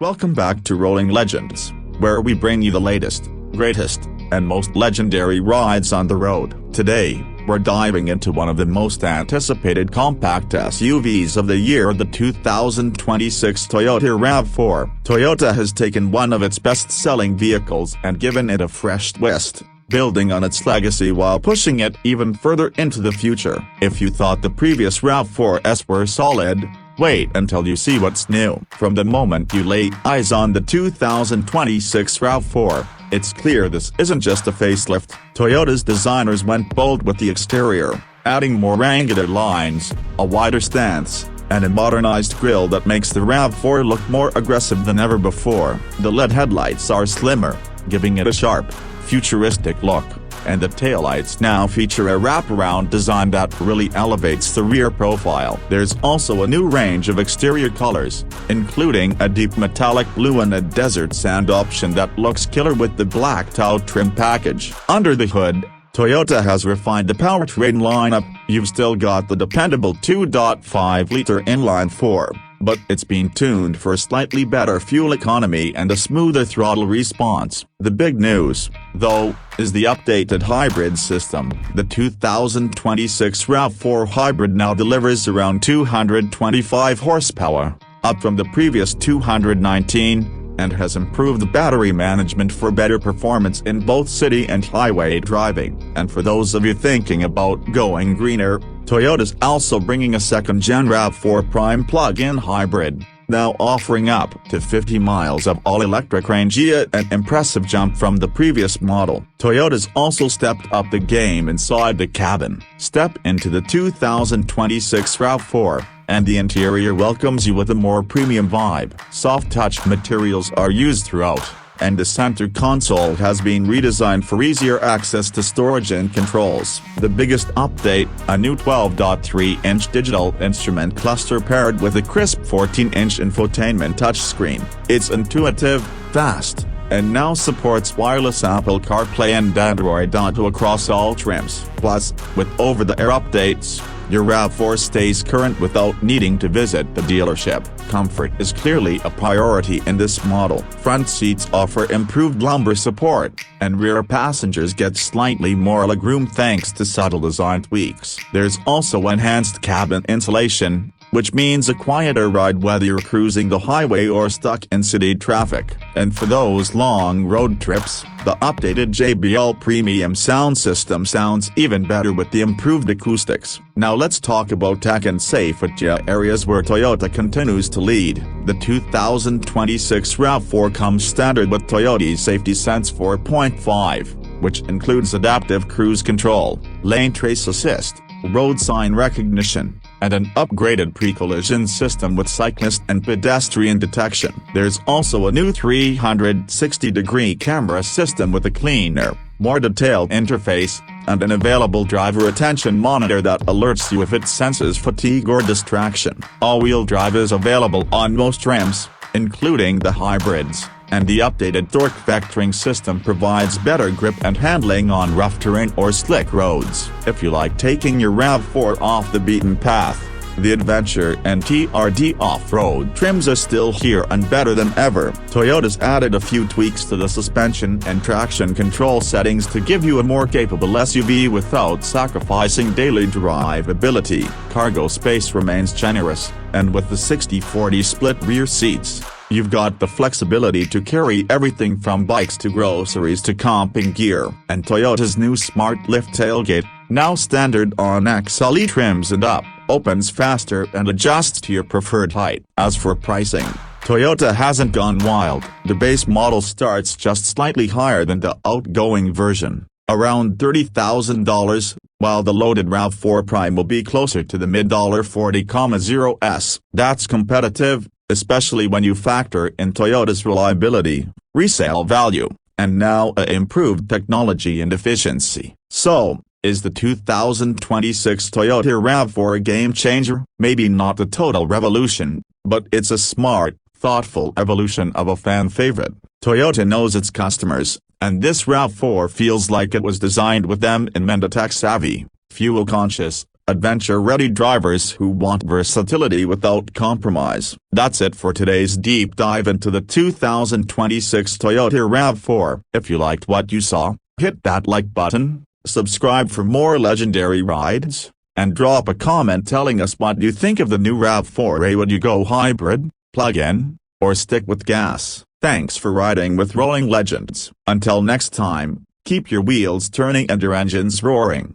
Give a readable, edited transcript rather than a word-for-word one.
Welcome back to Rolling Legends, where we bring you the latest, greatest, and most legendary rides on the road. Today, we're diving into one of the most anticipated compact SUVs of the year, the 2026 Toyota RAV4. Toyota has taken one of its best-selling vehicles and given it a fresh twist, building on its legacy while pushing it even further into the future. If you thought the previous RAV4s were solid, wait until you see what's new. From the moment you lay eyes on the 2026 RAV4, it's clear this isn't just a facelift. Toyota's designers went bold with the exterior, adding more angular lines, a wider stance, and a modernized grille that makes the RAV4 look more aggressive than ever before. The LED headlights are slimmer, giving it a sharp, futuristic look, and the taillights now feature a wraparound design that really elevates the rear profile. There's also a new range of exterior colors, including a deep metallic blue and a desert sand option that looks killer with the blacked out trim package. Under the hood, Toyota has refined the powertrain lineup. You've still got the dependable 2.5-liter inline-4, but it's been tuned for slightly better fuel economy and a smoother throttle response. The big news, though, is the updated hybrid system. The 2026 RAV4 Hybrid now delivers around 225 horsepower, up from the previous 219, and has improved battery management for better performance in both city and highway driving. And for those of you thinking about going greener, Toyota's also bringing a second-gen RAV4 Prime plug-in hybrid, now offering up to 50 miles of all-electric range, an impressive jump from the previous model. Toyota's also stepped up the game inside the cabin. Step into the 2026 RAV4, and the interior welcomes you with a more premium vibe. Soft-touch materials are used throughout, and the center console has been redesigned for easier access to storage and controls. The biggest update, a new 12.3-inch digital instrument cluster paired with a crisp 14-inch infotainment touchscreen. It's intuitive, fast, and now supports wireless Apple CarPlay and Android Auto across all trims. Plus, with over-the-air updates, your RAV4 stays current without needing to visit the dealership. Comfort is clearly a priority in this model. Front seats offer improved lumbar support, and rear passengers get slightly more legroom thanks to subtle design tweaks. There's also enhanced cabin insulation, which means a quieter ride whether you're cruising the highway or stuck in city traffic. And for those long road trips, the updated JBL premium sound system sounds even better with the improved acoustics. Now let's talk about tech and safety, areas where Toyota continues to lead. The 2026 RAV4 comes standard with Toyota's Safety Sense 4.5, which includes adaptive cruise control, lane trace assist, road sign recognition, and an upgraded pre-collision system with cyclist and pedestrian detection. There's also a new 360-degree camera system with a cleaner, more detailed interface, and an available driver attention monitor that alerts you if it senses fatigue or distraction. All-wheel drive is available on most trims, including the hybrids, and the updated torque vectoring system provides better grip and handling on rough terrain or slick roads. If you like taking your RAV4 off the beaten path, the Adventure and TRD off-road trims are still here and better than ever. Toyota's added a few tweaks to the suspension and traction control settings to give you a more capable SUV without sacrificing daily drivability. Cargo space remains generous, and with the 60-40 split rear seats, you've got the flexibility to carry everything from bikes to groceries to camping gear. And Toyota's new Smart Lift tailgate, now standard on XLE trims and up, opens faster and adjusts to your preferred height. As for pricing, Toyota hasn't gone wild. The base model starts just slightly higher than the outgoing version, around $30,000, while the loaded RAV4 Prime will be closer to the mid-$40,000s. That's competitive, especially when you factor in Toyota's reliability, resale value, and now improved technology and efficiency. So, is the 2026 Toyota RAV4 a game-changer? Maybe not a total revolution, but it's a smart, thoughtful evolution of a fan favorite. Toyota knows its customers, and this RAV4 feels like it was designed with them in mind. Tech-savvy, fuel-conscious, adventure-ready drivers who want versatility without compromise. That's it for today's deep dive into the 2026 Toyota RAV4. If you liked what you saw, hit that like button, subscribe for more legendary rides, and drop a comment telling us what you think of the new RAV4. Would you go hybrid, plug-in, or stick with gas? Thanks for riding with Rolling Legends. Until next time, keep your wheels turning and your engines roaring.